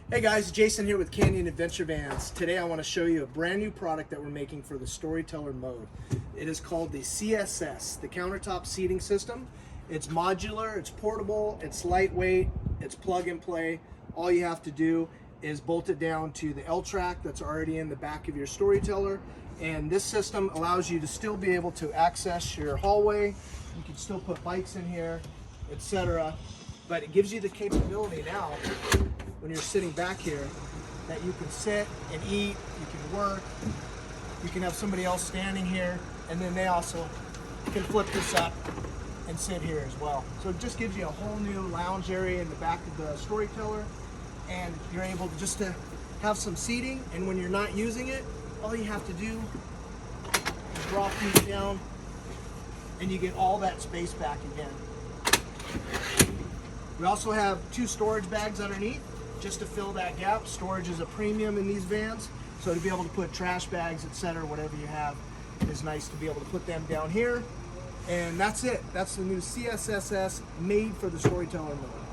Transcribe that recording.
Hey guys, Jason here with Canyon Adventure Vans. Today I want to show you a brand new product that we're making for the Storyteller mode. It is called the CSS, the Countertop Seating System. It's modular, it's portable, it's lightweight, it's plug and play. All you have to do is bolt it down to the L-track that's already in the back of your Storyteller. And this system allows you to still be able to access your hallway. You can still put bikes in here, etc. But it gives you the capability now, when you're sitting back here, that you can sit and eat, you can work, you can have somebody else standing here, and then they also can flip this up and sit here as well. So it just gives you a whole new lounge area in the back of the Storyteller, and you're able to just to have some seating, and when you're not using it, all you have to do is drop these down and you get all that space back again. We also have 2 storage bags underneath, just to fill that gap. Storage is a premium in these vans, so to be able to put trash bags, etc., whatever you have, is nice to be able to put them down here. And that's it. That's the new CSS made for the Storyteller mode.